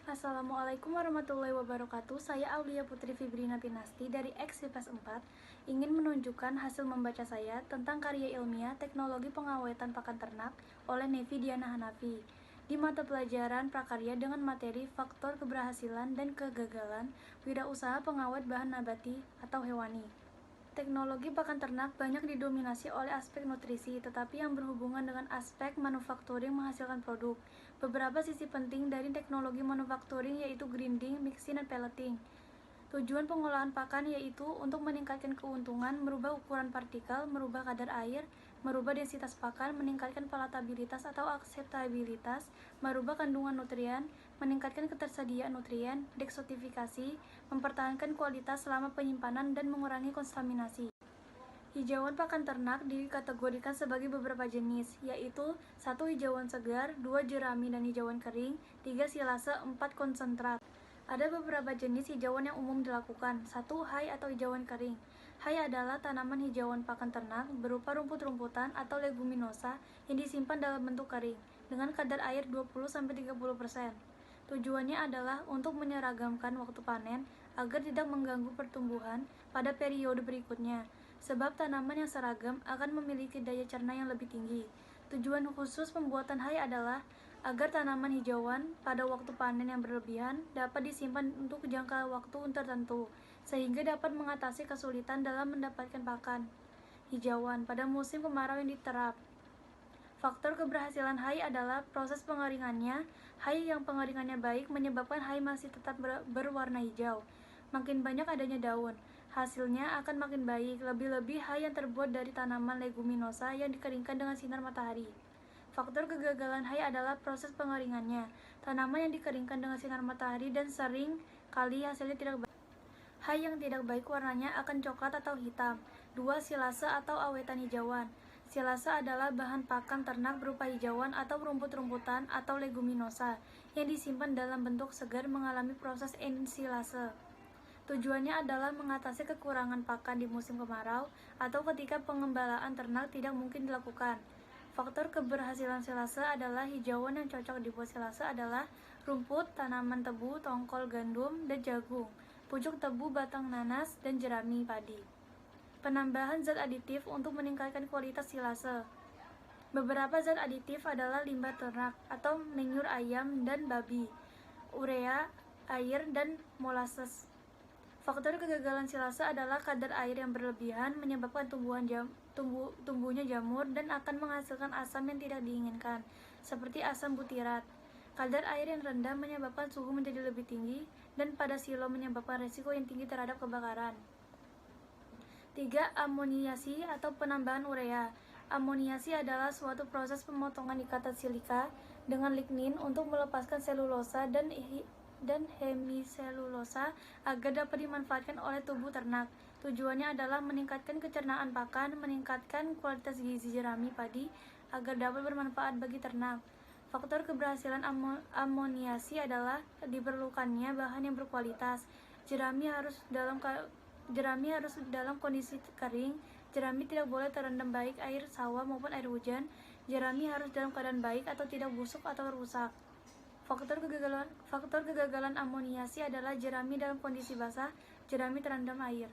Assalamualaikum warahmatullahi wabarakatuh. Saya Aulia Putri Fibrina Pinasti dari X-IPS 4 ingin menunjukkan hasil membaca saya tentang karya ilmiah teknologi pengawetan pakan ternak oleh Nevi Diana Hanafi di mata pelajaran prakarya dengan materi faktor keberhasilan dan kegagalan wirausaha pengawet bahan nabati atau hewani. Teknologi pakan ternak banyak didominasi oleh aspek nutrisi, tetapi yang berhubungan dengan aspek manufacturing menghasilkan produk. Beberapa sisi penting dari teknologi manufacturing yaitu grinding, mixing, dan pelleting. Tujuan pengolahan pakan yaitu untuk meningkatkan keuntungan, merubah ukuran partikel, merubah kadar air, merubah densitas pakan, meningkatkan palatabilitas atau akseptabilitas, merubah kandungan nutrien, meningkatkan ketersediaan nutrien, deksotifikasi, mempertahankan kualitas selama penyimpanan, dan mengurangi kontaminasi. Hijauan pakan ternak dikategorikan sebagai beberapa jenis, yaitu 1. Hijauan segar, 2. Jerami dan hijauan kering, 3. Silase, 4. Konsentrat. Ada beberapa jenis hijauan yang umum dilakukan. 1. Hay atau hijauan kering. Hay adalah tanaman hijauan pakan ternak berupa rumput-rumputan atau leguminosa yang disimpan dalam bentuk kering dengan kadar air 20-30%. Tujuannya adalah untuk menyeragamkan waktu panen agar tidak mengganggu pertumbuhan pada periode berikutnya, sebab tanaman yang seragam akan memiliki daya cerna yang lebih tinggi. Tujuan khusus pembuatan hay adalah agar tanaman hijauan pada waktu panen yang berlebihan dapat disimpan untuk jangka waktu tertentu, sehingga dapat mengatasi kesulitan dalam mendapatkan pakan hijauan pada musim kemarau yang diterap. Faktor keberhasilan hay adalah proses pengeringannya. Hay yang pengeringannya baik menyebabkan hay masih tetap berwarna hijau. Makin banyak adanya daun, hasilnya akan makin baik, lebih-lebih hay yang terbuat dari tanaman leguminosa yang dikeringkan dengan sinar matahari. Faktor kegagalan hay adalah proses pengeringannya. Tanaman yang dikeringkan dengan sinar matahari dan sering kali hasilnya tidak baik. Hay yang tidak baik warnanya akan coklat atau hitam. 2. Silase atau awetan hijauan. Silase adalah bahan pakan ternak berupa hijauan atau rumput-rumputan atau leguminosa yang disimpan dalam bentuk segar mengalami proses ensilase. Tujuannya adalah mengatasi kekurangan pakan di musim kemarau atau ketika pengembalaan ternak tidak mungkin dilakukan. Faktor keberhasilan silase adalah hijauan yang cocok dibuat silase adalah rumput, tanaman tebu, tongkol gandum, dan jagung, pucuk tebu, batang nanas, dan jerami padi. Penambahan zat aditif untuk meningkatkan kualitas silase. Beberapa zat aditif adalah limbah ternak atau manure ayam dan babi, urea, air, dan molasses. Faktor kegagalan silase adalah kadar air yang berlebihan menyebabkan tumbuhnya jamur dan akan menghasilkan asam yang tidak diinginkan, seperti asam butirat. Kadar air yang rendah menyebabkan suhu menjadi lebih tinggi dan pada silo menyebabkan risiko yang tinggi terhadap kebakaran. 3. Amoniasi atau penambahan urea. Amoniasi adalah suatu proses pemotongan ikatan silika dengan lignin untuk melepaskan selulosa dan hemiselulosa agar dapat dimanfaatkan oleh tubuh ternak. Tujuannya adalah meningkatkan kecernaan pakan, meningkatkan kualitas gizi jerami padi agar dapat bermanfaat bagi ternak. Faktor keberhasilan amoniasi adalah diperlukannya bahan yang berkualitas. Jerami harus dalam kondisi kering. Jerami tidak boleh terendam baik air sawah maupun air hujan. Jerami harus dalam keadaan baik atau tidak busuk atau rusak. Faktor kegagalan amoniasi adalah jerami dalam kondisi basah, jerami terendam air.